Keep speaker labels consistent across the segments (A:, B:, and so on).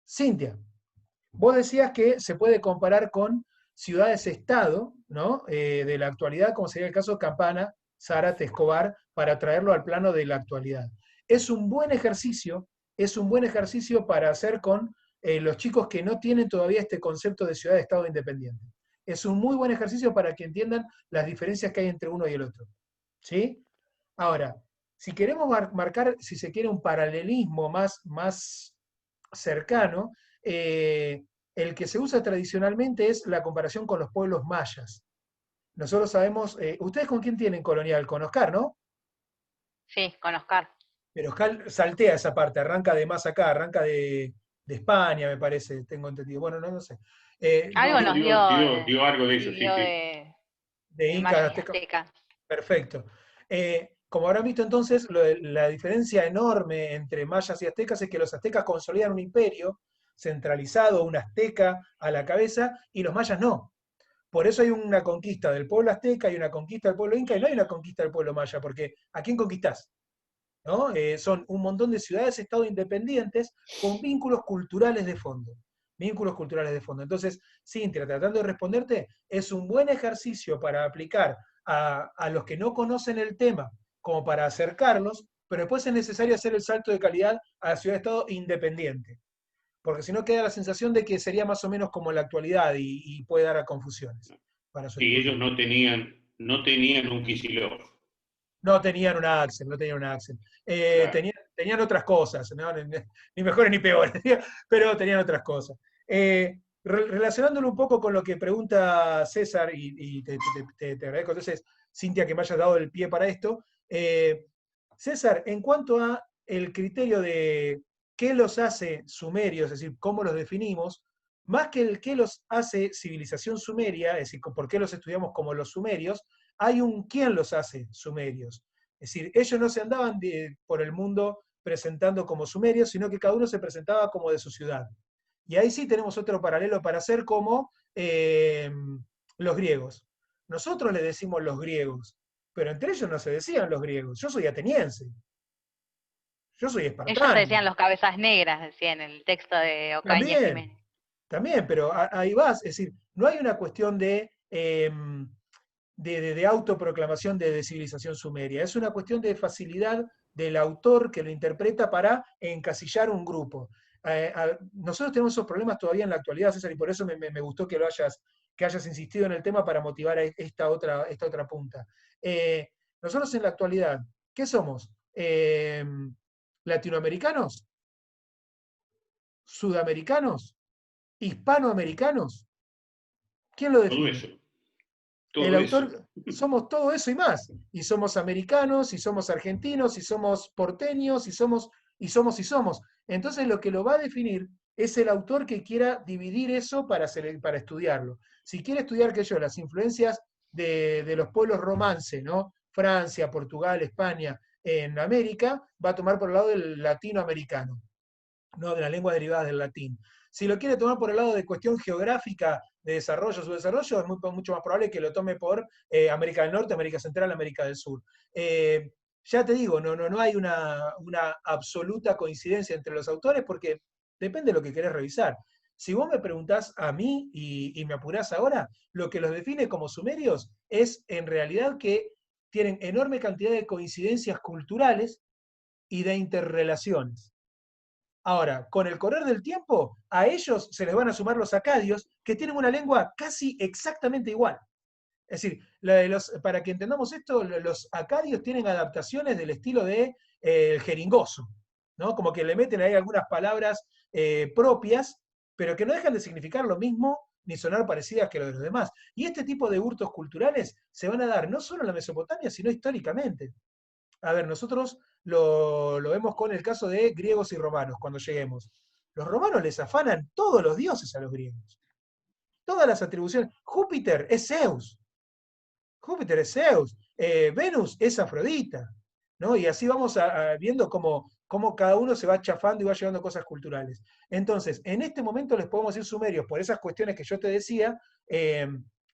A: Cintia, vos decías que se puede comparar con ciudades-estado, ¿no? De la actualidad, como sería el caso de Campana, Zárate, Escobar, para traerlo al plano de la actualidad. Es un buen ejercicio, es un buen ejercicio para hacer con los chicos que no tienen todavía este concepto de ciudad-estado independiente. Es un muy buen ejercicio para que entiendan las diferencias que hay entre uno y el otro. ¿Sí? Ahora, si queremos marcar, si se quiere, un paralelismo más cercano, el que se usa tradicionalmente es la comparación con los pueblos mayas. Nosotros sabemos, ¿ustedes con quién tienen colonial? Con Oscar, ¿no?
B: Sí, con Oscar.
A: Pero Oscar saltea esa parte, arranca de más acá, arranca de España, me parece, tengo entendido. Bueno, no sé.
B: Algo
C: No,
B: nos
C: dio,
B: dio,
C: dio, dio algo de eso, sí,
B: dio
C: sí.
A: de
B: de
A: Incas,
B: mayas y
A: Aztecas.
B: aztecas.
A: Perfecto. Como habrán visto entonces, la diferencia enorme entre mayas y aztecas es que los aztecas consolidan un imperio centralizado, un azteca a la cabeza, y los mayas no. Por eso hay una conquista del pueblo azteca y una conquista del pueblo inca, y no hay una conquista del pueblo maya, porque ¿a quién conquistás? ¿No? Son un montón de ciudades-estado independientes con vínculos culturales de fondo. Vínculos culturales de fondo. Entonces, Cintia, tratando de responderte, es un buen ejercicio para aplicar a los que no conocen el tema, como para acercarlos, pero después es necesario hacer el salto de calidad a la ciudad-estado independiente. Porque si no queda la sensación de que sería más o menos como la actualidad y puede dar a confusiones para su
C: Sí, ellos
A: discurso.
C: no tenían un Kicillof.
A: No tenían una Axel, no tenían una Axel.
C: Claro.
A: Tenían otras cosas, ¿no? Ni mejores ni peores, pero tenían otras cosas. Relacionándolo un poco con lo que pregunta César, y te agradezco entonces, Cintia, que me hayas dado el pie para esto. César, en cuanto a el criterio de qué los hace sumerios, es decir, cómo los definimos, más que el qué los hace civilización sumeria, es decir, por qué los estudiamos como los sumerios, hay un quién los hace sumerios. Es decir, ellos no se andaban por el mundo presentando como sumerios, sino que cada uno se presentaba como de su ciudad. Y ahí sí tenemos otro paralelo para hacer como los griegos. Nosotros le decimos los griegos, pero entre ellos no se decían los griegos. Yo soy ateniense, yo soy
B: Ellos se
A: espartano.
B: decían los cabezas negras, decía en el texto de Ocaña
A: También,
B: Jiménez.
A: también, pero ahí vas. Es decir, no hay una cuestión de autoproclamación de civilización sumeria. Es una cuestión de facilidad del autor que lo interpreta para encasillar un grupo. Nosotros tenemos esos problemas todavía en la actualidad, César, y por eso me gustó que hayas insistido en el tema para motivar a esta otra punta. Nosotros en la actualidad, ¿qué somos? ¿Latinoamericanos? ¿Sudamericanos? ¿Hispanoamericanos? ¿Quién lo
C: Todo
A: define?
C: eso,
A: El
C: todo eso.
A: autor, somos todo eso y más. Y somos americanos, y somos argentinos, y somos porteños, y somos. Entonces lo que lo va a definir es el autor que quiera dividir eso para estudiarlo. Si quiere estudiar, que yo, las influencias de los pueblos romance, ¿no? Francia, Portugal, España, en América, va a tomar por el lado del latinoamericano, ¿no? De las lenguas derivadas del latín. Si lo quiere tomar por el lado de cuestión geográfica de desarrollo, su desarrollo, es mucho más probable que lo tome por América del Norte, América Central, América del Sur. Ya te digo, no hay una absoluta coincidencia entre los autores porque depende de lo que querés revisar. Si vos me preguntás a mí y me apurás ahora, lo que los define como sumerios es en realidad que tienen enorme cantidad de coincidencias culturales y de interrelaciones. Ahora, con el correr del tiempo, a ellos se les van a sumar los acadios, que tienen una lengua casi exactamente igual. Es decir, para que entendamos esto, los acadios tienen adaptaciones del estilo de el jeringoso, ¿no? Como que le meten ahí algunas palabras propias, pero que no dejan de significar lo mismo ni sonar parecidas que lo de los demás. Y este tipo de hurtos culturales se van a dar no solo en la Mesopotamia, sino históricamente. A ver, nosotros lo vemos con el caso de griegos y romanos, cuando lleguemos. Los romanos les afanan todos los dioses a los griegos. Todas las atribuciones. Júpiter es Zeus. Júpiter es Zeus. Venus es Afrodita. ¿No? Y así vamos viendo cómo cada uno se va chafando y va llevando cosas culturales. Entonces, en este momento les podemos decir sumerios por esas cuestiones que yo te decía,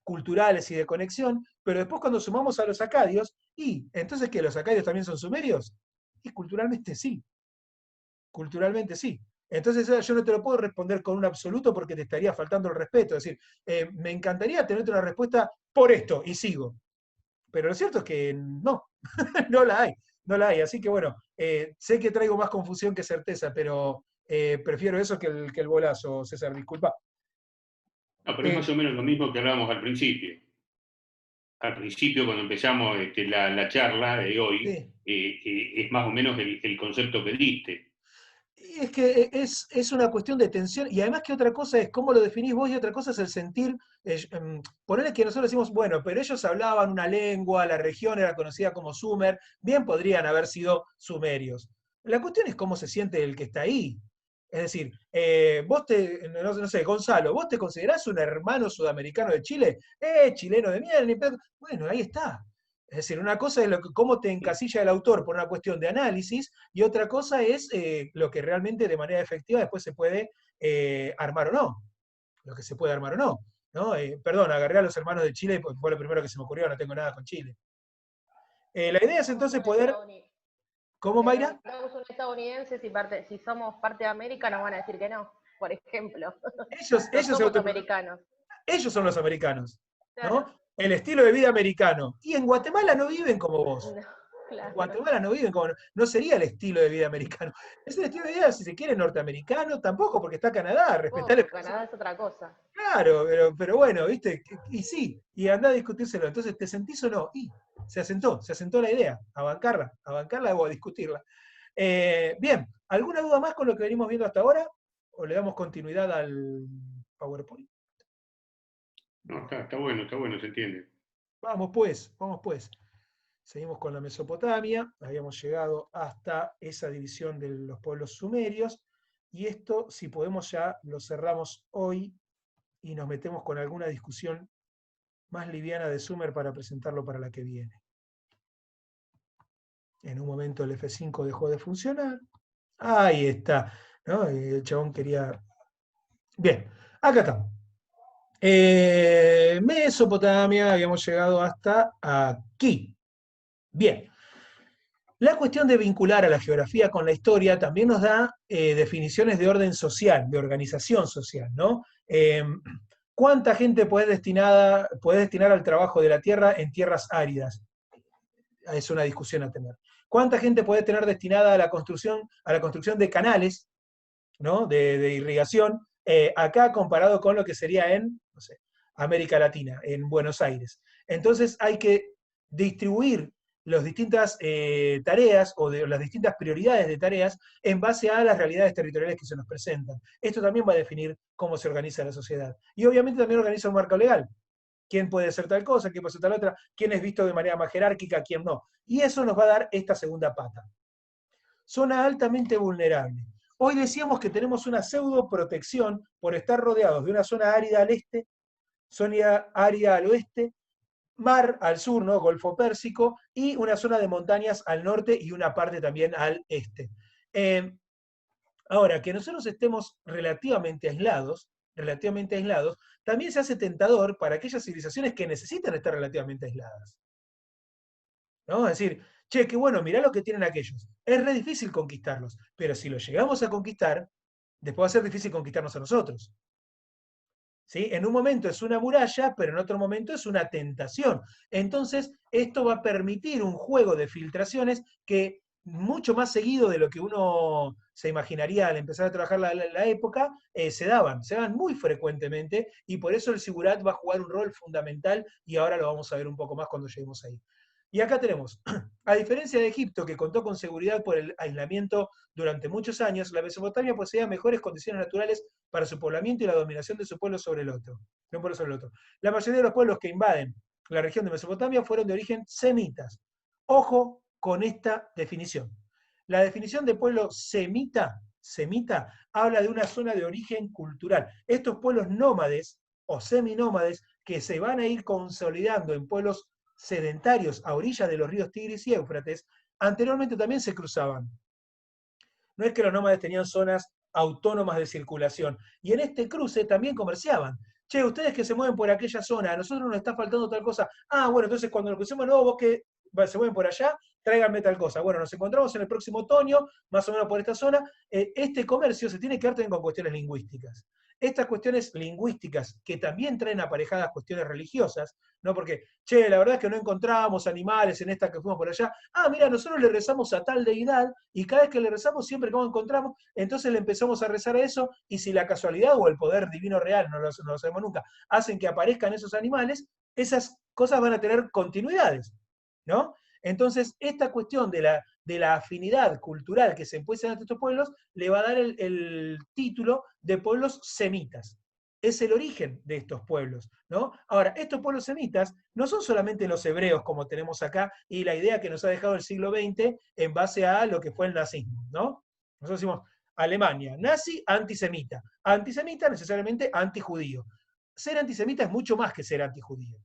A: culturales y de conexión, pero después cuando sumamos a los acadios, y entonces que los acadios también son sumerios, y culturalmente sí, culturalmente sí. Entonces yo no te lo puedo responder con un absoluto porque te estaría faltando el respeto. Es decir, me encantaría tenerte una respuesta por esto, y sigo. Pero lo cierto es que no, no la hay, no la hay. Así que bueno, sé que traigo más confusión que certeza, pero prefiero eso que el bolazo, César, disculpa.
C: No, pero es más o menos lo mismo que hablábamos al principio. Al principio, cuando empezamos la charla de hoy,
A: Sí.
C: es más o menos el concepto que diste.
A: Y es que es una cuestión de tensión, y además que otra cosa es cómo lo definís vos y otra cosa es el sentir. Ponele que nosotros decimos, bueno, pero ellos hablaban una lengua, la región era conocida como Sumer, bien podrían haber sido sumerios. La cuestión es cómo se siente el que está ahí. Es decir, no sé, Gonzalo, ¿vos te considerás un hermano sudamericano de Chile? Chileno de mierda, ni pedo. Bueno, ahí está. Es decir, una cosa es cómo te encasilla el autor por una cuestión de análisis, y otra cosa es lo que realmente de manera efectiva después se puede armar o no. Lo que se puede armar o no. ¿No? Perdón, agarré a los hermanos de Chile porque fue lo primero que se me ocurrió, no tengo nada con Chile. La idea es entonces poder. ¿Cómo, Mayra?
D: Un estadounidense, si somos parte de América, nos van a decir que no, por ejemplo.
A: Ellos
D: somos americanos.
A: Ellos son los americanos, ¿no?
D: Claro.
A: El estilo de vida americano. Y en Guatemala no viven como vos.
D: No, claro.
A: En Guatemala no viven como. No sería el estilo de vida americano. Es el estilo de vida, si se quiere, norteamericano, tampoco, porque está Canadá.
D: Canadá es otra cosa.
A: Claro, pero bueno, ¿viste? Y sí, y anda a discutírselo. Entonces, ¿te sentís o no? Y se asentó la idea, a bancarla o a discutirla. Bien, ¿alguna duda más con lo que venimos viendo hasta ahora? ¿O le damos continuidad al PowerPoint?
C: No, está bueno, se entiende.
A: Vamos pues. Seguimos con la Mesopotamia, habíamos llegado hasta esa división de los pueblos sumerios, y esto, si podemos, ya lo cerramos hoy y nos metemos con alguna discusión más liviana de Sumer para presentarlo para la que viene. En un momento el F5 dejó de funcionar. Ahí está, ¿no? El chabón quería. Bien, acá estamos. Mesopotamia, habíamos llegado hasta aquí. Bien. La cuestión de vincular a la geografía con la historia también nos da definiciones de orden social, de organización social, ¿no? ¿Cuánta gente puede destinar al trabajo de la tierra en tierras áridas? Es una discusión a tener. ¿Cuánta gente puede tener destinada a la construcción de canales, ¿no? de irrigación, acá comparado con lo que sería en, no sé, América Latina, en Buenos Aires? Entonces hay que distribuir las distintas tareas o las distintas prioridades de tareas en base a las realidades territoriales que se nos presentan. Esto también va a definir cómo se organiza la sociedad. Y obviamente también organiza un marco legal. ¿Quién puede hacer tal cosa? ¿Quién puede hacer tal otra? ¿Quién es visto de manera más jerárquica? ¿Quién no? Y eso nos va a dar esta segunda pata. Zona altamente vulnerable. Hoy decíamos que tenemos una pseudo protección por estar rodeados de una zona árida al este, zona árida al oeste, mar al sur, ¿no? Golfo Pérsico, y una zona de montañas al norte y una parte también al este. Ahora, que nosotros estemos relativamente aislados, también se hace tentador para aquellas civilizaciones que necesitan estar relativamente aisladas. ¿No? Es decir, che, qué bueno, mirá lo que tienen aquellos. Es re difícil conquistarlos, pero si los llegamos a conquistar, después va a ser difícil conquistarnos a nosotros. ¿Sí? En un momento es una muralla, pero en otro momento es una tentación. Entonces, esto va a permitir un juego de filtraciones que mucho más seguido de lo que uno se imaginaría al empezar a trabajar la época, se daban muy frecuentemente, y por eso el Sigurat va a jugar un rol fundamental, y ahora lo vamos a ver un poco más cuando lleguemos ahí. Y acá tenemos, a diferencia de Egipto, que contó con seguridad por el aislamiento durante muchos años, la Mesopotamia poseía mejores condiciones naturales para su poblamiento y la dominación de su pueblo sobre el otro. La mayoría de los pueblos que invaden la región de Mesopotamia fueron de origen semitas. Ojo con esta definición. La definición de pueblo semita habla de una zona de origen cultural. Estos pueblos nómades o seminómades que se van a ir consolidando en pueblos sedentarios a orillas de los ríos Tigris y Éufrates, anteriormente también se cruzaban. No es que los nómades tenían zonas autónomas de circulación, y en este cruce también comerciaban. Che, ustedes que se mueven por aquella zona, a nosotros nos está faltando tal cosa. Ah, bueno, entonces cuando nos crucemos, no, vos que se mueven por allá, tráiganme tal cosa. Bueno, nos encontramos en el próximo otoño, más o menos por esta zona. Este comercio se tiene que ver también con cuestiones lingüísticas. Estas cuestiones lingüísticas, que también traen aparejadas cuestiones religiosas, ¿no? Porque, che, la verdad es que no encontramos animales en esta que fuimos por allá. Ah, mira, nosotros le rezamos a tal deidad, y cada vez que le rezamos, siempre que lo encontramos, entonces le empezamos a rezar a eso, y si la casualidad o el poder divino real, no lo sabemos nunca, hacen que aparezcan esos animales, esas cosas van a tener continuidades, ¿no? Entonces, esta cuestión de la afinidad cultural que se encuentra entre estos pueblos le va a dar el título de pueblos semitas. Es el origen de estos pueblos, ¿no? Ahora, estos pueblos semitas no son solamente los hebreos como tenemos acá y la idea que nos ha dejado el siglo XX en base a lo que fue el nazismo, ¿no? Nosotros decimos Alemania, nazi, antisemita. Antisemita necesariamente antijudío. Ser antisemita es mucho más que ser antijudío.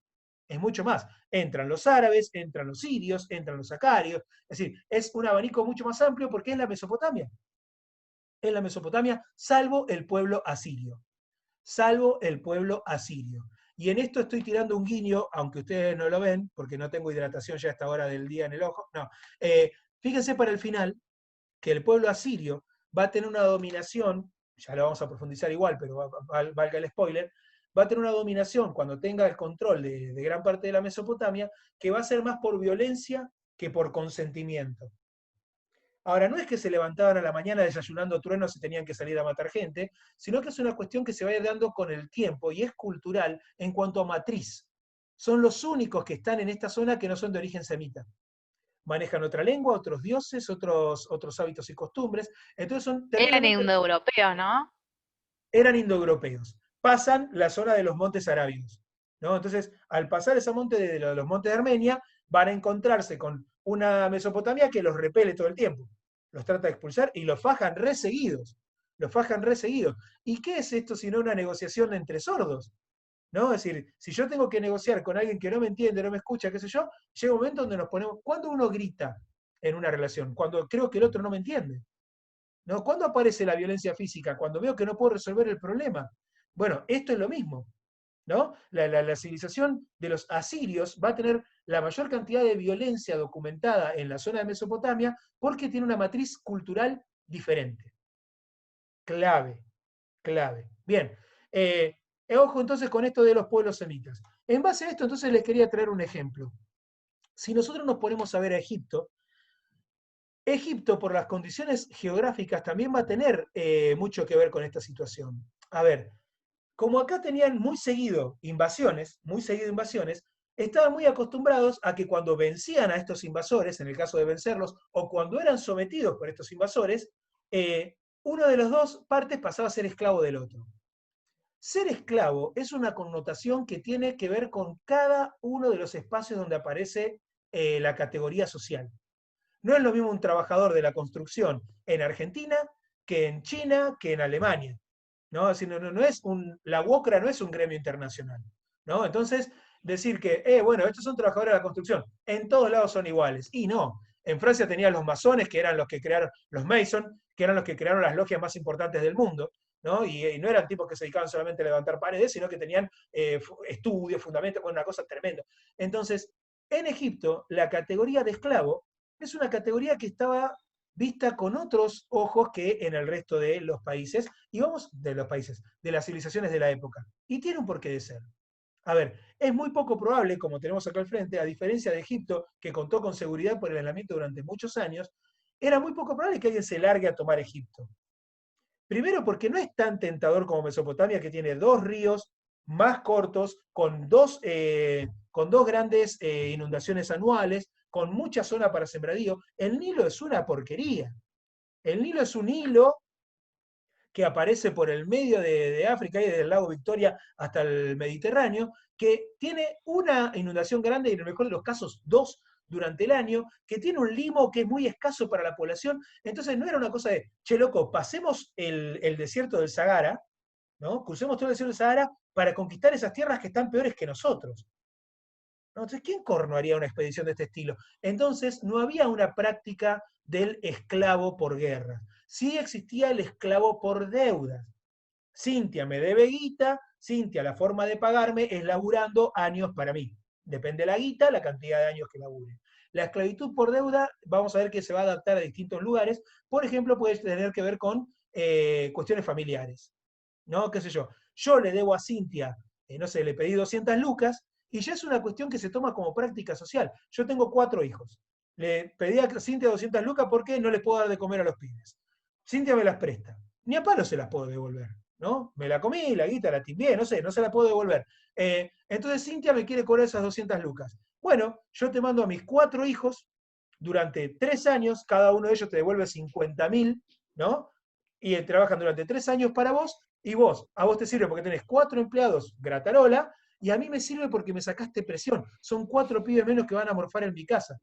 A: Es mucho más. Entran los árabes, entran los sirios, entran los acarios. Es decir, es un abanico mucho más amplio porque es la Mesopotamia. Es la Mesopotamia, salvo el pueblo asirio. Salvo el pueblo asirio. Y en esto estoy tirando un guiño, aunque ustedes no lo ven, porque no tengo hidratación ya a esta hora del día en el ojo. No. Fíjense para el final que el pueblo asirio va a tener una dominación, ya lo vamos a profundizar igual, pero valga el spoiler, va a tener una dominación cuando tenga el control de gran parte de la Mesopotamia, que va a ser más por violencia que por consentimiento. Ahora, no es que se levantaban a la mañana desayunando truenos y tenían que salir a matar gente, sino que es una cuestión que se va a ir dando con el tiempo y es cultural en cuanto a matriz. Son los únicos que están en esta zona que no son de origen semita. Manejan otra lengua, otros dioses, otros hábitos y costumbres. Entonces son
B: Eran indoeuropeos, ¿no?
A: Eran indoeuropeos. Pasan la zona de los montes arábigos, ¿no? Entonces, al pasar ese monte de los montes de Armenia, van a encontrarse con una Mesopotamia que los repele todo el tiempo. Los trata de expulsar y los fajan reseguidos. Los fajan reseguidos. ¿Y qué es esto sino una negociación entre sordos? ¿No? Es decir, si yo tengo que negociar con alguien que no me entiende, no me escucha, qué sé yo, llega un momento donde nos ponemos. ¿Cuándo uno grita en una relación? Cuando creo que el otro no me entiende. ¿No? ¿Cuándo aparece la violencia física? Cuando veo que no puedo resolver el problema. Bueno, esto es lo mismo, ¿no? La civilización de los asirios va a tener la mayor cantidad de violencia documentada en la zona de Mesopotamia porque tiene una matriz cultural diferente. Clave, clave. Bien, ojo entonces con esto de los pueblos semitas. En base a esto entonces les quería traer un ejemplo. Si nosotros nos ponemos a ver a Egipto, Egipto, por las condiciones geográficas, también va a tener mucho que ver con esta situación. A ver, como acá tenían muy seguido invasiones, estaban muy acostumbrados a que cuando vencían a estos invasores, en el caso de vencerlos, o cuando eran sometidos por estos invasores, uno de los dos partes pasaba a ser esclavo del otro. Ser esclavo es una connotación que tiene que ver con cada uno de los espacios donde aparece la categoría social. No es lo mismo un trabajador de la construcción en Argentina que en China que en Alemania. ¿No? No es la UOCRA no es un gremio internacional. ¿No? Entonces, decir que, bueno, estos son trabajadores de la construcción, en todos lados son iguales. Y no. En Francia tenían los masones, que eran los que crearon, los Mason, que eran los que crearon las logias más importantes del mundo. ¿No? Y no eran tipos que se dedicaban solamente a levantar paredes, sino que tenían estudios, fundamentos, una cosa tremenda. Entonces, en Egipto, la categoría de esclavo es una categoría que estaba vista con otros ojos que en el resto de los países, y vamos, de los países, de las civilizaciones de la época. Y tiene un porqué de ser. A ver, es muy poco probable, como tenemos acá al frente, a diferencia de Egipto, que contó con seguridad por el aislamiento durante muchos años, era muy poco probable que alguien se largue a tomar Egipto. Primero porque no es tan tentador como Mesopotamia, que tiene 2 ríos más cortos, con dos grandes inundaciones anuales, con mucha zona para sembradío. El Nilo es una porquería. El Nilo es un hilo que aparece por el medio de África y desde el lago Victoria hasta el Mediterráneo, que tiene una inundación grande y en el mejor de los casos 2 durante el año, que tiene un limo que es muy escaso para la población. Entonces no era una cosa de, che loco, pasemos el desierto del Sahara, ¿no? Crucemos todo el desierto del Sahara para conquistar esas tierras que están peores que nosotros. Entonces, ¿quién corno haría una expedición de este estilo? Entonces, no había una práctica del esclavo por guerra. Sí existía el esclavo por deudas. Cintia me debe guita, Cintia la forma de pagarme es laburando años para mí. Depende de la guita, la cantidad de años que labure. La esclavitud por deuda, vamos a ver que se va a adaptar a distintos lugares. Por ejemplo, puede tener que ver con cuestiones familiares, ¿no? ¿Qué sé yo? Yo le debo a Cintia, no sé, le pedí 200 lucas, y ya es una cuestión que se toma como práctica social. Yo tengo 4 hijos. Le pedí a Cintia 200 lucas porque no les puedo dar de comer a los pibes. Cintia me las presta. Ni a palo se las puedo devolver, ¿no? Me la comí, la guita, la timbié, no sé, no se la puedo devolver. Entonces Cintia me quiere cobrar esas 200 lucas. Bueno, yo te mando a mis 4 hijos durante 3 años, cada uno de ellos te devuelve 50.000, ¿no? Y trabajan durante 3 años para vos, y a vos te sirve porque tenés 4 empleados gratarola, y a mí me sirve porque me sacaste presión. Son 4 pibes menos que van a morfar en mi casa.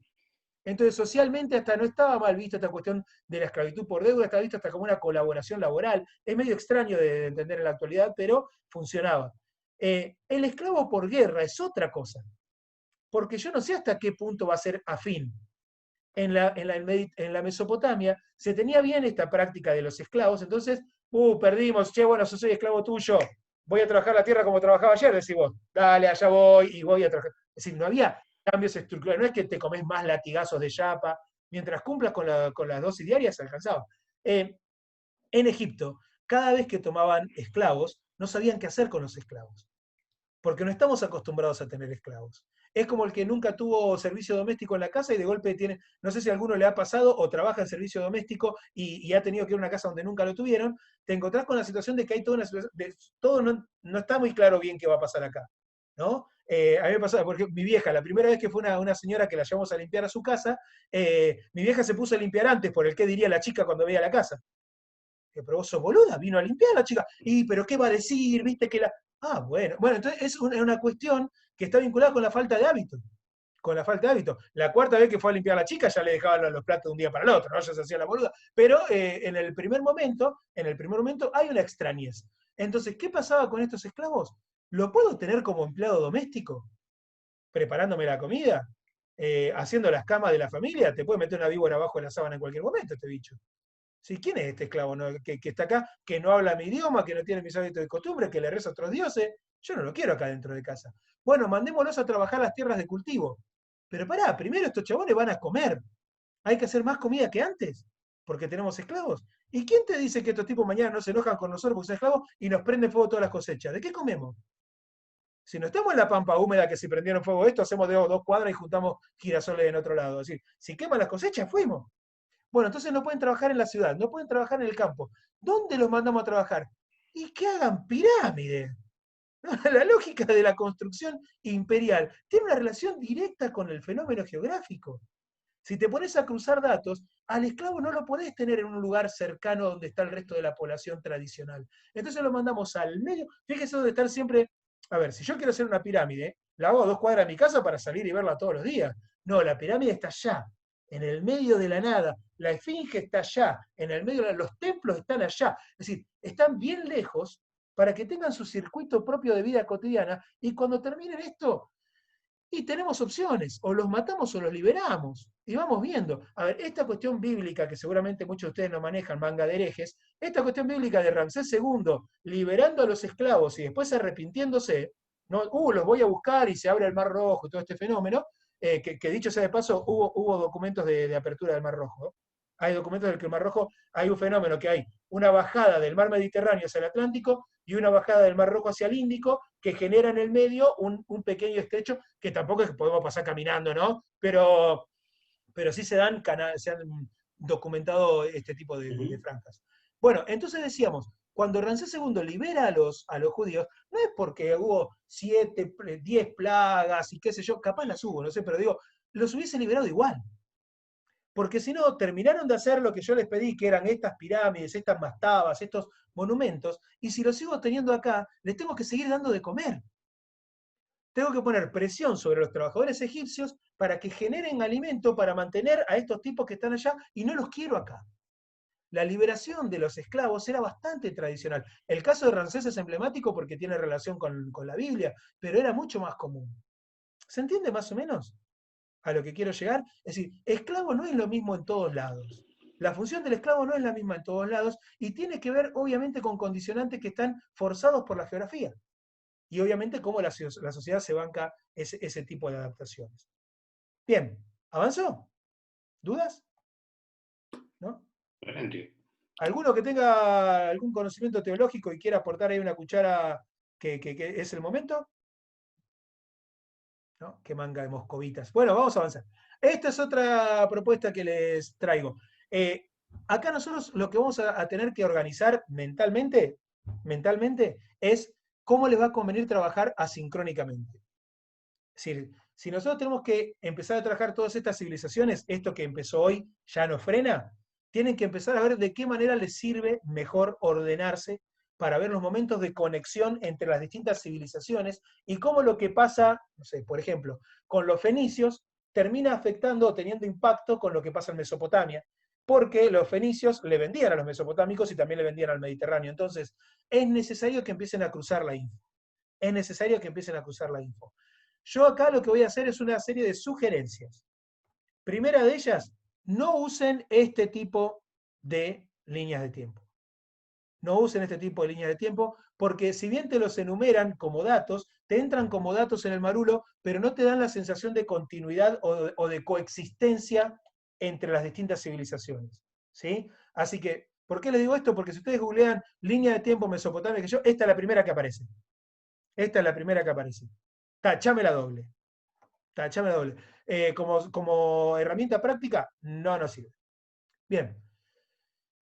A: Entonces, socialmente hasta no estaba mal vista esta cuestión de la esclavitud por deuda, estaba vista hasta como una colaboración laboral. Es medio extraño de entender en la actualidad, pero funcionaba. El esclavo por guerra es otra cosa, porque yo no sé hasta qué punto va a ser afín. En la Mesopotamia se tenía bien esta práctica de los esclavos, entonces, perdimos, che, bueno, yo soy esclavo tuyo, voy a trabajar la tierra como trabajaba ayer, decís vos, dale, allá voy y voy a trabajar. Es decir, no había cambios estructurales, no es que te comes más latigazos de yapa, mientras cumplas con las dosis diarias, se alcanzaba. En Egipto, cada vez que tomaban esclavos, no sabían qué hacer con los esclavos, porque no estamos acostumbrados a tener esclavos. Es como el que nunca tuvo servicio doméstico en la casa y de golpe tiene, no sé si a alguno le ha pasado o trabaja en servicio doméstico y ha tenido que ir a una casa donde nunca lo tuvieron, te encontrás con la situación de que hay toda una situación, todo no está muy claro bien qué va a pasar acá, ¿no? A mí me pasó, porque mi vieja, la primera vez que fue una señora que la llevamos a limpiar a su casa, mi vieja se puso a limpiar antes por el qué diría la chica cuando veía la casa. Pero vos sos boluda, vino a limpiar la chica. Pero ¿qué va a decir? ¿Viste que la...? Ah, bueno. Bueno, entonces es una cuestión que está vinculada con la falta de hábito. Con la falta de hábito. La cuarta vez que fue a limpiar a la chica ya le dejaban los platos de un día para el otro, ¿no? Ya se hacía la boluda. Pero en el primer momento hay una extrañez. Entonces, ¿qué pasaba con estos esclavos? ¿Lo puedo tener como empleado doméstico? ¿Preparándome la comida? ¿Haciendo las camas de la familia? Te puede meter una víbora abajo de la sábana en cualquier momento este bicho. ¿Sí? ¿Quién es este esclavo que está acá, que no habla mi idioma, que no tiene mis hábitos de costumbre, que le reza a otros dioses? Yo no lo quiero acá dentro de casa. Bueno, mandémonos a trabajar las tierras de cultivo. Pero pará, primero estos chabones van a comer. Hay que hacer más comida que antes, porque tenemos esclavos. ¿Y quién te dice que estos tipos mañana no se enojan con nosotros porque son esclavos y nos prenden fuego todas las cosechas? ¿De qué comemos? Si no estamos en la pampa húmeda que si prendieron fuego esto, hacemos de 2 cuadras y juntamos girasoles en otro lado. Es decir, si queman las cosechas, fuimos. Bueno, entonces no pueden trabajar en la ciudad, no pueden trabajar en el campo. ¿Dónde los mandamos a trabajar? Y que hagan pirámides. La lógica de la construcción imperial tiene una relación directa con el fenómeno geográfico. Si te pones a cruzar datos, al esclavo no lo podés tener en un lugar cercano donde está el resto de la población tradicional. Entonces lo mandamos al medio. Fíjese dónde están siempre. A ver, si yo quiero hacer una pirámide, la hago a 2 cuadras de mi casa para salir y verla todos los días. No, la pirámide está allá, en el medio de la nada. La esfinge está allá, en el medio de los templos están allá. Es decir, están bien lejos para que tengan su circuito propio de vida cotidiana y cuando terminen esto, y tenemos opciones, o los matamos o los liberamos, y vamos viendo. A ver, esta cuestión bíblica, que seguramente muchos de ustedes no manejan, manga de herejes, esta cuestión bíblica de Ramsés II, liberando a los esclavos y después arrepintiéndose, ¿no? Los voy a buscar y se abre el Mar Rojo y todo este fenómeno, que dicho sea de paso, hubo documentos de apertura del Mar Rojo. Hay documentos del que el Mar Rojo, hay un fenómeno que hay una bajada del mar Mediterráneo hacia el Atlántico y una bajada del Mar Rojo hacia el Índico, que genera en el medio un pequeño estrecho, que tampoco es que podemos pasar caminando, ¿no? Pero sí se han documentado este tipo de franjas. Bueno, entonces decíamos, cuando Ramsés II libera a los judíos, no es porque hubo 7, 10 plagas y qué sé yo, capaz las hubo, no sé, pero digo, los hubiese liberado igual. Porque si no, terminaron de hacer lo que yo les pedí, que eran estas pirámides, estas mastabas, estos monumentos, y si los sigo teniendo acá, les tengo que seguir dando de comer. Tengo que poner presión sobre los trabajadores egipcios para que generen alimento para mantener a estos tipos que están allá, y no los quiero acá. La liberación de los esclavos era bastante tradicional. El caso de Ramsés es emblemático porque tiene relación con la Biblia, pero era mucho más común. ¿Se entiende más o menos a lo que quiero llegar? Es decir, esclavo no es lo mismo en todos lados. La función del esclavo no es la misma en todos lados y tiene que ver obviamente con condicionantes que están forzados por la geografía. Y obviamente cómo la sociedad se banca ese tipo de adaptaciones. Bien, ¿Avanzó? ¿Dudas? ¿No?
C: Excelente.
A: ¿Alguno que tenga algún conocimiento teológico y quiera aportar ahí una cuchara que es el momento? ¿No? Qué manga de moscovitas. Bueno, vamos a avanzar. Esta es otra propuesta que les traigo. Acá nosotros lo que vamos a tener que organizar mentalmente es cómo les va a convenir trabajar asincrónicamente. Es decir, si nosotros tenemos que empezar a trabajar todas estas civilizaciones, esto que empezó hoy ya no frena, tienen que empezar a ver de qué manera les sirve mejor ordenarse para ver los momentos de conexión entre las distintas civilizaciones y cómo lo que pasa, no sé, por ejemplo, con los fenicios termina afectando o teniendo impacto con lo que pasa en Mesopotamia, porque los fenicios le vendían a los mesopotámicos y también le vendían al Mediterráneo. Entonces, es necesario que empiecen a cruzar la info. Es necesario que empiecen a cruzar la info. Yo acá lo que voy a hacer es una serie de sugerencias. Primera de ellas, no usen este tipo de líneas de tiempo. No usen este tipo de líneas de tiempo porque si bien te los enumeran como datos, te entran como datos en el marulo, pero no te dan la sensación de continuidad o de coexistencia entre las distintas civilizaciones. ¿Sí? Así que, ¿por qué les digo esto? Porque si ustedes googlean línea de tiempo Mesopotamia, esta es la primera que aparece. Esta es la primera que aparece. Tachame la doble. Tachame la doble. Como herramienta práctica, no nos sirve. Bien.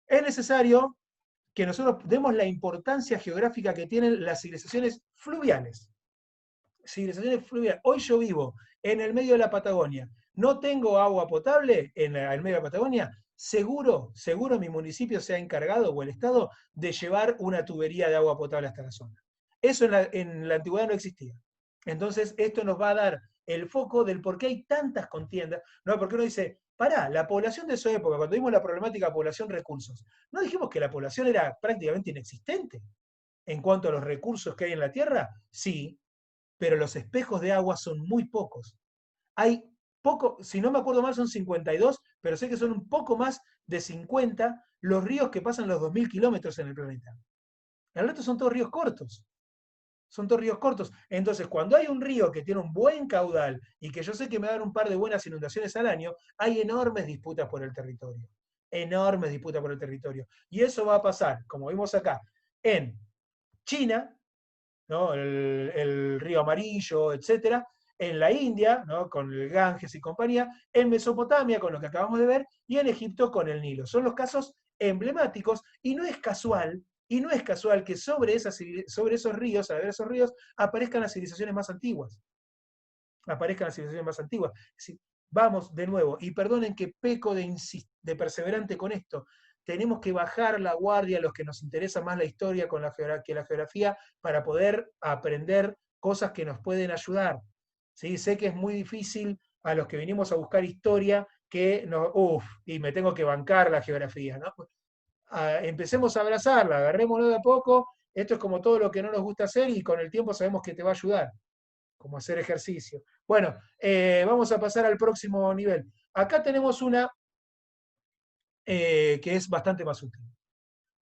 A: Es necesario que nosotros demos la importancia geográfica que tienen las civilizaciones fluviales. Civilizaciones fluviales. Hoy yo vivo en el medio de la Patagonia. No tengo agua potable en el medio de la Patagonia. Seguro mi municipio se ha encargado, o el Estado, de llevar una tubería de agua potable hasta la zona. Eso en la antigüedad no existía. Entonces, esto nos va a dar el foco del por qué hay tantas contiendas. No, porque uno dice, pará, la población de esa época, cuando vimos la problemática población-recursos, ¿no dijimos que la población era prácticamente inexistente en cuanto a los recursos que hay en la Tierra? Sí, pero los espejos de agua son muy pocos. Hay poco, si no me acuerdo mal son 52, pero sé que son un poco más de 50 los ríos que pasan los 2000 kilómetros en el planeta. El resto son todos ríos cortos. Son todos ríos cortos. Entonces, cuando hay un río que tiene un buen caudal y que yo sé que me dan un par de buenas inundaciones al año, hay enormes disputas por el territorio. Enormes disputas por el territorio. Y eso va a pasar, como vimos acá, en China, ¿no? El río Amarillo, etcétera, en la India, ¿no? Con el Ganges y compañía, en Mesopotamia, con lo que acabamos de ver, y en Egipto con el Nilo. Son los casos emblemáticos y no es casual que sobre esos ríos, a ver esos ríos, aparezcan las civilizaciones más antiguas. Aparezcan las civilizaciones más antiguas. Es decir, vamos de nuevo, y perdonen que peco de perseverante con esto, tenemos que bajar la guardia a los que nos interesa más la historia que la geografía para poder aprender cosas que nos pueden ayudar. ¿Sí? Sé que es muy difícil a los que venimos a buscar historia que nos, y me tengo que bancar la geografía, ¿no? Empecemos a abrazarla, agarrémoslo de a poco, esto es como todo lo que no nos gusta hacer y con el tiempo sabemos que te va a ayudar, como hacer ejercicio. Bueno, vamos a pasar al próximo nivel. Acá tenemos una que es bastante más útil.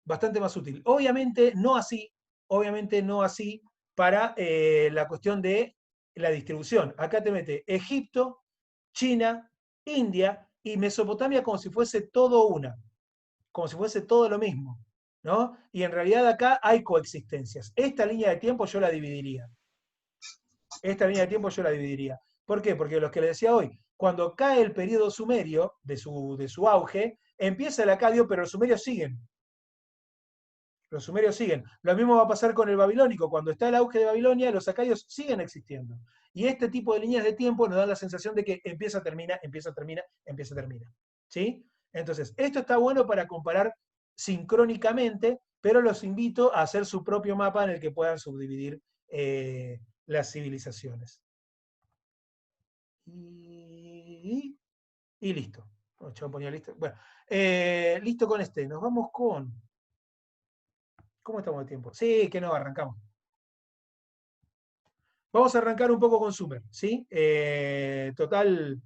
A: Bastante más útil. Obviamente no así para la cuestión de la distribución. Acá te mete Egipto, China, India y Mesopotamia como si fuese todo una, como si fuese todo lo mismo, ¿no? Y en realidad acá hay coexistencias. Esta línea de tiempo yo la dividiría. Esta línea de tiempo yo la dividiría. ¿Por qué? Porque los que les decía hoy, cuando cae el periodo sumerio de su auge, empieza el acadio, pero los sumerios siguen. Los sumerios siguen. Lo mismo va a pasar con el babilónico. Cuando está el auge de Babilonia, los acadios siguen existiendo. Y este tipo de líneas de tiempo nos dan la sensación de que empieza, termina, empieza, termina, empieza, termina. ¿Sí? Entonces, esto está bueno para comparar sincrónicamente, pero los invito a hacer su propio mapa en el que puedan subdividir las civilizaciones. Y listo. Listo. Bueno, listo con este. Nos vamos con... ¿Cómo estamos de tiempo? Sí, que no, arrancamos. Vamos a arrancar un poco con Sumer, ¿sí? Total,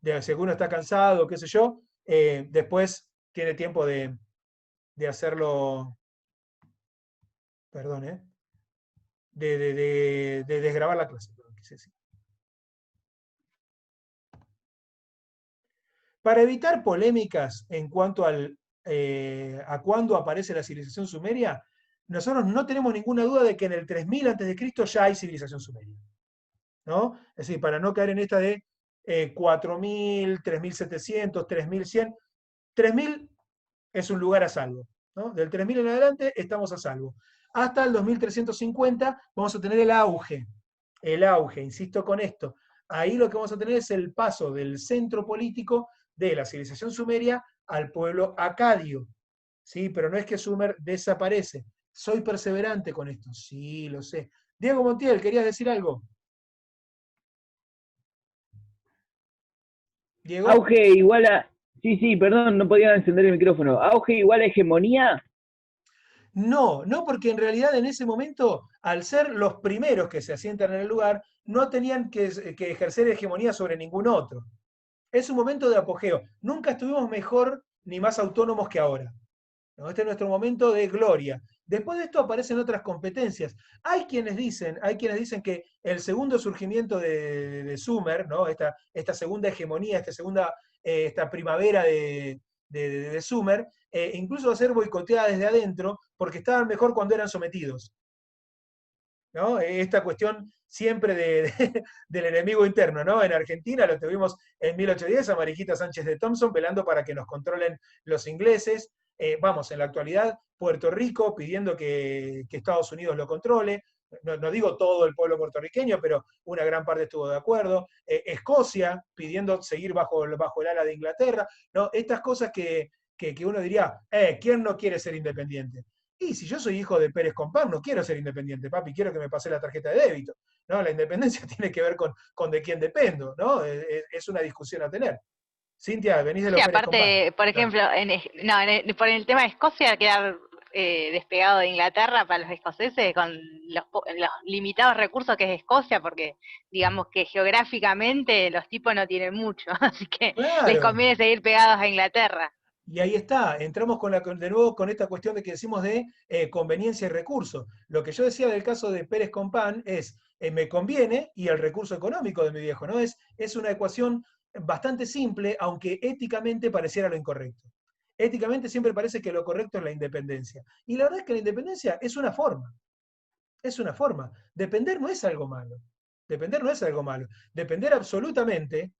A: si alguno está cansado, qué sé yo, después tiene tiempo de hacerlo, perdón, de desgrabar la clase. Perdón, quise decir. Para evitar polémicas en cuanto a cuándo aparece la civilización sumeria, nosotros no tenemos ninguna duda de que en el 3000 a.C. ya hay civilización sumeria, ¿no? Es decir, para no caer en esta de 4000, 3700, 3100, 3000 es un lugar a salvo, ¿no? Del 3000 en adelante estamos a salvo. Hasta el 2350 vamos a tener el auge, insisto con esto. Ahí lo que vamos a tener es el paso del centro político de la civilización sumeria al pueblo acadio, ¿sí? Pero no es que Sumer desaparece. Soy perseverante con esto, sí, lo sé. Diego Montiel, ¿querías decir algo? Diego.
E: Auge igual a... Sí, perdón, no podía encender el micrófono. Auge igual a hegemonía.
A: No, no, porque en realidad en ese momento, al ser los primeros que se asientan en el lugar, no tenían que ejercer hegemonía sobre ningún otro. Es un momento de apogeo. Nunca estuvimos mejor ni más autónomos que ahora, ¿no? Este es nuestro momento de gloria. Después de esto aparecen otras competencias. Hay quienes dicen que el segundo surgimiento de Sumer, ¿no? Esta segunda hegemonía, esta primavera de Sumer, incluso va a ser boicoteada desde adentro porque estaban mejor cuando eran sometidos, ¿no? Esta cuestión siempre del enemigo interno, ¿no? En Argentina lo tuvimos en 1810 a Mariquita Sánchez de Thompson velando para que nos controlen los ingleses. Vamos, en la actualidad, Puerto Rico pidiendo que Estados Unidos lo controle. No digo todo el pueblo puertorriqueño, pero una gran parte estuvo de acuerdo. Escocia pidiendo seguir bajo el ala de Inglaterra, ¿no? Estas cosas que uno diría, ¿quién no quiere ser independiente? Y si yo soy hijo de Pérez Compán, no quiero ser independiente, papi, quiero que me pase la tarjeta de débito, ¿no? La independencia tiene que ver con de quién dependo, ¿no? Es una discusión a tener. Cintia, venís de los
B: Sí,
A: Pérez Compán.
B: aparte, por
A: Dale.
B: ejemplo, por el tema de Escocia, quedar despegado de Inglaterra para los escoceses con los limitados recursos que es Escocia, porque digamos que geográficamente los tipos no tienen mucho, así que les
A: Claro.
B: conviene seguir pegados a Inglaterra.
A: Y ahí está, entramos de nuevo con esta cuestión de que decimos de conveniencia y recurso. Lo que yo decía del caso de Pérez Compán es, me conviene y el recurso económico de mi viejo, ¿no? Es una ecuación bastante simple, aunque éticamente pareciera lo incorrecto. Éticamente siempre parece que lo correcto es la independencia. Y la verdad es que la independencia es una forma. Es una forma. Depender no es algo malo. Depender no es algo malo. Depender absolutamente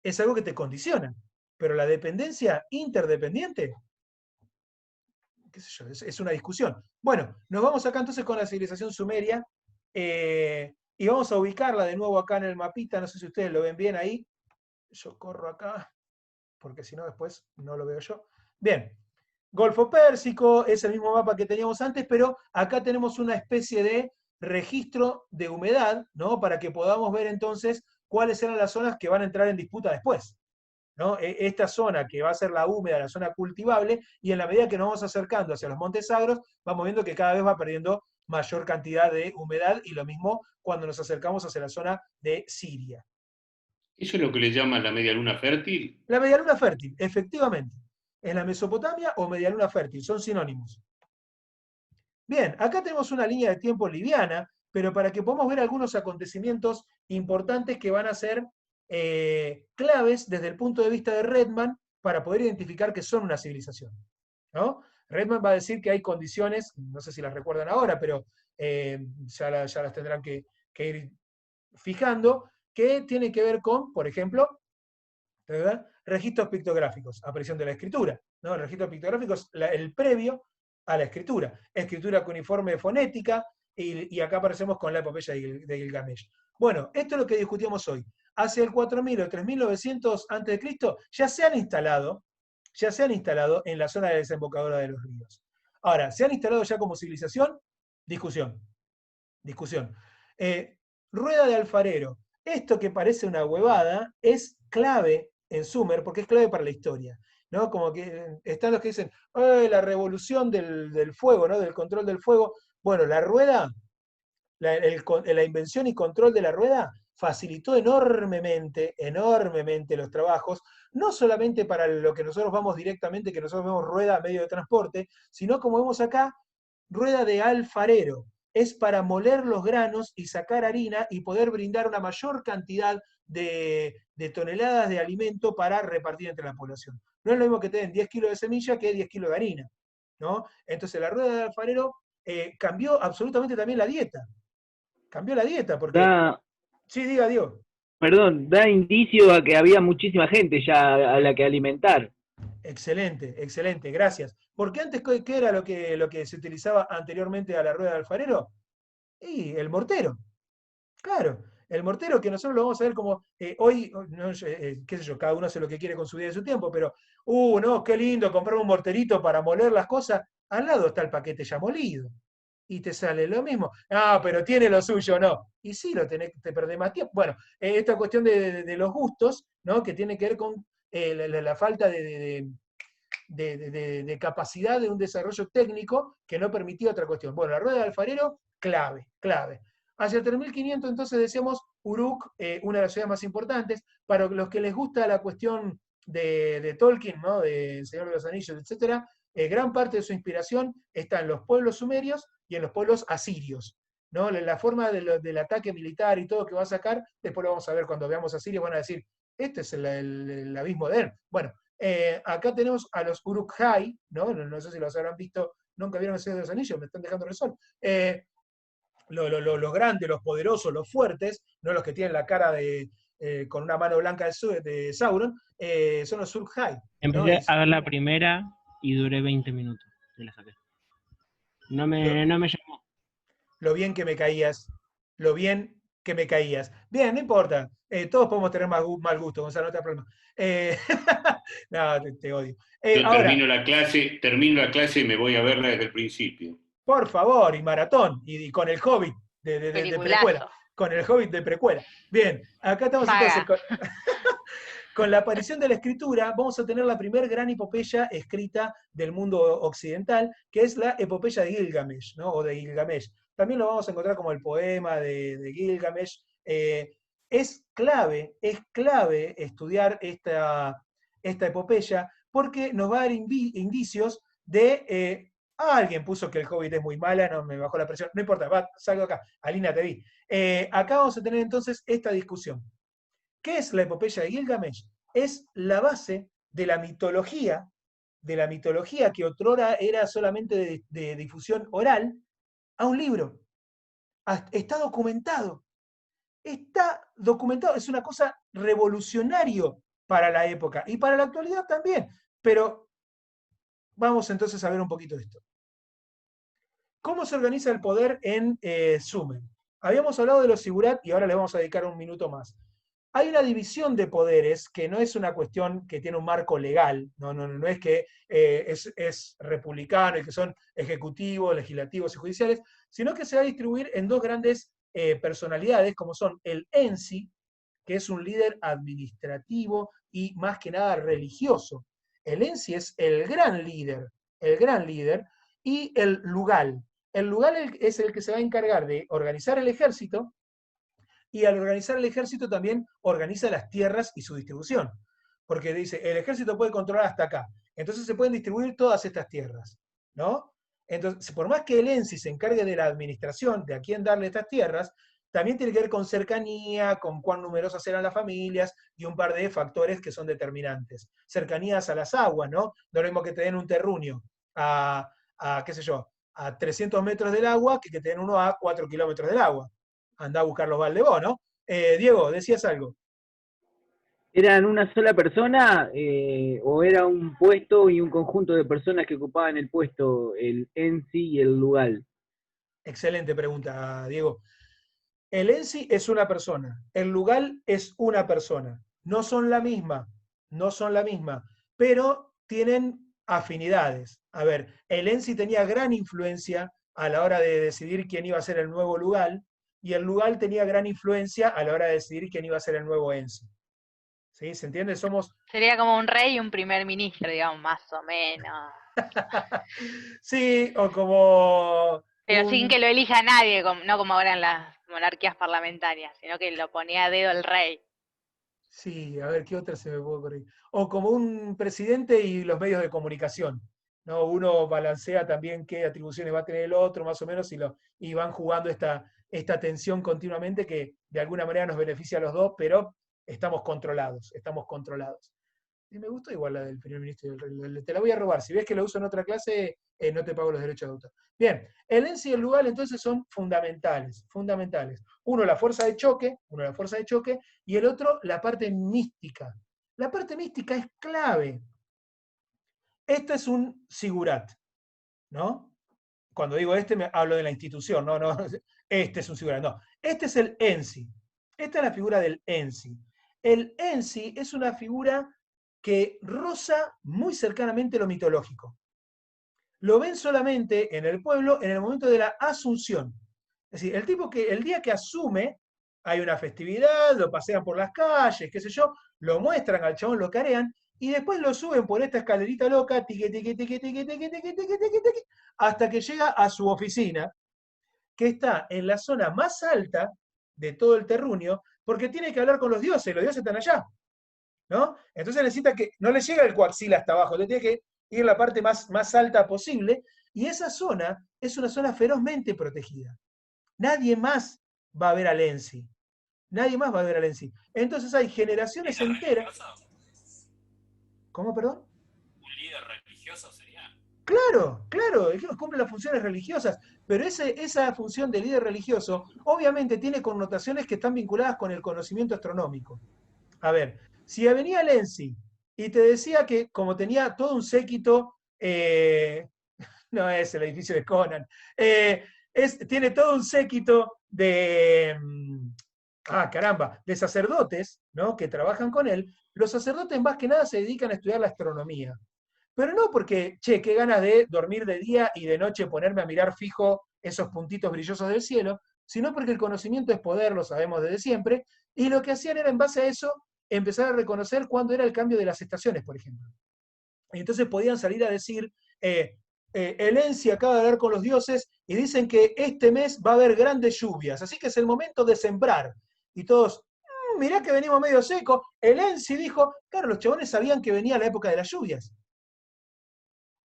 A: es algo que te condiciona. Pero la dependencia interdependiente, qué sé yo, es una discusión. Bueno, nos vamos acá entonces con la civilización sumeria y vamos a ubicarla de nuevo acá en el mapita. No sé si ustedes lo ven bien ahí. Yo corro acá, porque si no después no lo veo yo. Bien, Golfo Pérsico, es el mismo mapa que teníamos antes, pero acá tenemos una especie de registro de humedad, ¿no? Para que podamos ver entonces cuáles eran las zonas que van a entrar en disputa después, ¿no? Esta zona que va a ser la húmeda, la zona cultivable, y en la medida que nos vamos acercando hacia los Montes Sagros, vamos viendo que cada vez va perdiendo mayor cantidad de humedad, y lo mismo cuando nos acercamos hacia la zona de Siria.
C: ¿Eso es lo que le llaman la media luna fértil?
A: La medialuna fértil, efectivamente. ¿En la Mesopotamia o medialuna fértil? Son sinónimos. Bien, acá tenemos una línea de tiempo liviana, pero para que podamos ver algunos acontecimientos importantes que van a ser claves desde el punto de vista de Redman para poder identificar que son una civilización, ¿no? Redman va a decir que hay condiciones, no sé si las recuerdan ahora, pero ya las tendrán que ir fijando, que tienen que ver con, por ejemplo, ¿verdad? Registros pictográficos, aparición de la escritura, ¿no? El registro pictográfico es el previo a la escritura cuneiforme fonética, y acá aparecemos con la epopeya de Gilgamesh. Bueno, esto es lo que discutimos hoy. Hacia el 4000 o 3900 a.C. ya se han instalado en la zona de desembocadura de los ríos. Ahora, ¿se han instalado ya como civilización? Discusión. Rueda de alfarero. Esto que parece una huevada es clave en Sumer porque es clave para la historia, ¿no? Como que están los que dicen, la revolución del fuego, ¿no? Del control del fuego. Bueno, la rueda, la invención y control de la rueda facilitó enormemente los trabajos, no solamente para lo que nosotros vamos directamente, que nosotros vemos rueda a medio de transporte, sino como vemos acá, rueda de alfarero. es para moler los granos y sacar harina y poder brindar una mayor cantidad de toneladas de alimento para repartir entre la población. No es lo mismo que te den 10 kilos de semilla que 10 kilos de harina, ¿no? Entonces la rueda del alfarero cambió absolutamente también la dieta. Cambió la dieta, porque...
E: Da,
A: Sí, diga Dios.
E: perdón, da indicio a que había muchísima gente ya a la que alimentar.
A: Excelente, excelente, gracias. Porque antes, ¿qué era lo que se utilizaba anteriormente a la rueda del alfarero? Y el mortero. Claro, el mortero que nosotros lo vamos a ver como hoy, no, qué sé yo, cada uno hace lo que quiere con su vida y su tiempo, pero, no, qué lindo comprar un morterito para moler las cosas. Al lado está el paquete ya molido. Y te sale lo mismo. Ah, pero tiene lo suyo, no. Y sí, te perdés más tiempo. Bueno, esta cuestión de los gustos, ¿no? Que tiene que ver con la falta de capacidad de un desarrollo técnico que no permitía otra cuestión. Bueno, la rueda de alfarero, clave, clave. Hacia el 3500 entonces decíamos Uruk, una de las ciudades más importantes. Para los que les gusta la cuestión de Tolkien, ¿no? De El Señor de los Anillos, etc., gran parte de su inspiración está en los pueblos sumerios y en los pueblos asirios, ¿no? La forma del ataque militar y todo que va a sacar, después lo vamos a ver cuando veamos Asirio, van a decir, este es el abismo de él. Bueno, acá tenemos a los Uruk-hai, ¿no? No sé si los habrán visto, nunca vieron El Señor de los Anillos, me están dejando el sol. Los grandes, los poderosos, los fuertes, no los que tienen la cara con una mano blanca de Sauron, son los Uruk-hai.
F: Empecé
A: ¿no?
F: a ver la primera y duré 20 minutos y la saqué. No me llamó.
A: Lo bien que me caías, lo bien que me caías. Bien, no importa, todos podemos tener mal gusto, Gonzalo, no te da problema. No, te odio.
C: Yo
A: Ahora,
C: termino la clase y me voy a verla desde el principio.
A: por favor, y maratón, y con el Hobbit de precuela.
B: Peliculazo.
A: Con el Hobbit de precuela. Bien, acá estamos
B: Saga.
A: entonces con la aparición de la escritura, vamos a tener la primer gran epopeya escrita del mundo occidental, que es la epopeya de Gilgamesh, ¿no? O de Gilgamesh. También lo vamos a encontrar como el poema de Gilgamesh. Es clave estudiar esta epopeya porque nos va a dar indicios de... alguien puso que el Hobbit es muy mala, no me bajó la presión, no importa, salgo acá, Alina, te vi. Acá vamos a tener entonces esta discusión. ¿Qué es la epopeya de Gilgamesh? Es la base de la mitología que otrora era solamente de difusión oral, a un libro. Está documentado. Está documentado. Es una cosa revolucionario para la época y para la actualidad también. Pero vamos entonces a ver un poquito de esto. ¿Cómo se organiza el poder en Sumer? Habíamos hablado de los Sigurat y ahora le vamos a dedicar un minuto más. Hay una división de poderes que no es una cuestión que tiene un marco legal, no es que es republicano y que son ejecutivos, legislativos y judiciales, sino que se va a distribuir en dos grandes personalidades, como son el Ensi, que es un líder administrativo y más que nada religioso. El Ensi es el gran líder, y el Lugal. El Lugal es el que se va a encargar de organizar el ejército, y al organizar el ejército también organiza las tierras y su distribución. Porque dice, el ejército puede controlar hasta acá. Entonces se pueden distribuir todas estas tierras, ¿no? Entonces, por más que el ENSI se encargue de la administración, de a quién darle estas tierras, también tiene que ver con cercanía, con cuán numerosas eran las familias y un par de factores que son determinantes. Cercanías a las aguas, ¿no? No es lo mismo que te den un terruño qué sé yo, a 300 metros del agua que te den uno a 4 kilómetros del agua. Andá a buscar los Valdebó, ¿no? Diego, decías algo.
E: ¿Eran una sola persona o era un puesto y un conjunto de personas que ocupaban el puesto, el Ensi y el Lugal?
A: Excelente pregunta, Diego. El Ensi es una persona, el Lugal es una persona. No son la misma, pero tienen afinidades. A ver, el Ensi tenía gran influencia a la hora de decidir quién iba a ser el nuevo Lugal, y el Lugal tenía gran influencia a la hora de decidir quién iba a ser el nuevo Ensi. ¿Sí? ¿Se entiende?
B: Sería como un rey y un primer ministro, digamos, más o menos.
A: Sí, o como...
B: Pero sin que lo elija nadie, no como ahora en las monarquías parlamentarias, sino que lo ponía a dedo el rey.
A: Sí, a ver, ¿qué otra se me puede ocurrir? O como un presidente y los medios de comunicación, ¿no? Uno balancea también qué atribuciones va a tener el otro, más o menos, y van jugando esta tensión continuamente que de alguna manera nos beneficia a los dos, pero estamos controlados, estamos controlados. Y me gustó igual la del primer ministro, te la voy a robar. Si ves que lo uso en otra clase, no te pago los derechos de autor. Bien, el ENSI y el LUGAL entonces son fundamentales, fundamentales. Uno la fuerza de choque, y el otro la parte mística. La parte mística es clave. Este es un sigurat, ¿no? Cuando digo me hablo de la institución, no, este es un sigurat, no. Este es el ENSI. Esta es la figura del ENSI. El ENSI es una figura que roza muy cercanamente lo mitológico. Lo ven solamente en el pueblo en el momento de la asunción. Es decir, el tipo que el día que asume, hay una festividad, lo pasean por las calles, qué sé yo, lo muestran al chabón, lo carean, y después lo suben por esta escalerita loca, hasta que llega a su oficina, que está en la zona más alta de todo el terruño, porque tiene que hablar con los dioses están allá, ¿no? Entonces necesita que, no le llega el coaxil hasta abajo, le tiene que ir la parte más alta posible, y esa zona es una zona ferozmente protegida. Nadie más va a ver al ENSI. Nadie más va a ver al ENSI. Entonces hay generaciones enteras. ¿Cómo, perdón?
G: ¿Un líder religioso sería?
A: Claro, cumple las funciones religiosas, pero esa función de líder religioso obviamente tiene connotaciones que están vinculadas con el conocimiento astronómico. A ver, si venía el ENSI y te decía que como tenía todo un séquito, no es el edificio de Conan, tiene todo un séquito de sacerdotes, ¿no? Que trabajan con él. Los sacerdotes más que nada se dedican a estudiar la astronomía. Pero no porque, qué ganas de dormir de día y de noche ponerme a mirar fijo esos puntitos brillosos del cielo, sino porque el conocimiento es poder, lo sabemos desde siempre, y lo que hacían era, en base a eso, empezar a reconocer cuándo era el cambio de las estaciones, por ejemplo. Y entonces podían salir a decir, el ENSI acaba de hablar con los dioses y dicen que este mes va a haber grandes lluvias, así que es el momento de sembrar. Y todos, mirá que venimos medio seco. El ENSI dijo, claro, los chabones sabían que venía la época de las lluvias,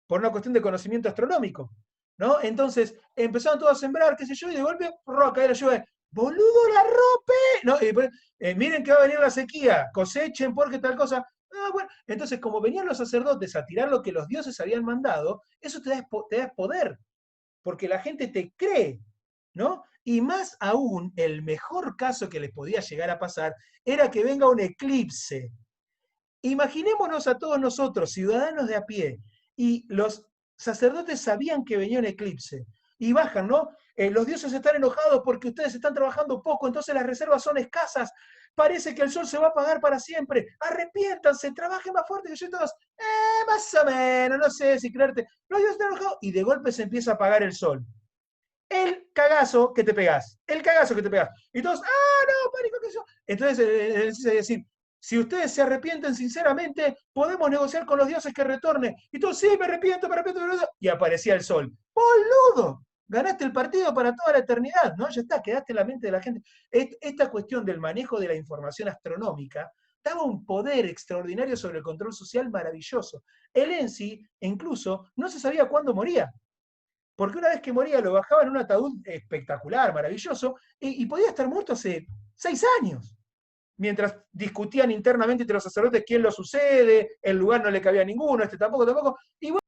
A: por una cuestión de conocimiento astronómico, ¿no? Entonces empezaron todos a sembrar, qué sé yo, y de golpe, cae la lluvia. ¡Boludo, la rompe! ¿No? Miren que va a venir la sequía, cosechen porque tal cosa. Bueno. Entonces, como venían los sacerdotes a tirar lo que los dioses habían mandado, eso te da poder, porque la gente te cree, ¿no? Y más aún, el mejor caso que les podía llegar a pasar era que venga un eclipse. Imaginémonos a todos nosotros, ciudadanos de a pie, y los sacerdotes sabían que venía un eclipse, y bajan, ¿no? Los dioses están enojados porque ustedes están trabajando poco, entonces las reservas son escasas, parece que el sol se va a apagar para siempre, arrepiéntanse, trabajen más fuerte que yo, y todos, más o menos, no sé si creerte, los dioses están enojados, y de golpe se empieza a apagar el sol. El cagazo que te pegás, y todos, no, pánico, que yo. Entonces es decir, si ustedes se arrepienten sinceramente, podemos negociar con los dioses que retornen. Y tú, sí, me arrepiento. Y aparecía el sol. ¡Boludo! Ganaste el partido para toda la eternidad, ¿no? Ya está, quedaste en la mente de la gente. Esta cuestión del manejo de la información astronómica daba un poder extraordinario sobre el control social maravilloso. El ENSI, incluso, no se sabía cuándo moría. Porque una vez que moría lo bajaban en un ataúd espectacular, maravilloso, y podía estar muerto hace 6 años. Mientras discutían internamente entre los sacerdotes quién lo sucede, el lugar no le cabía a ninguno, tampoco, y bueno,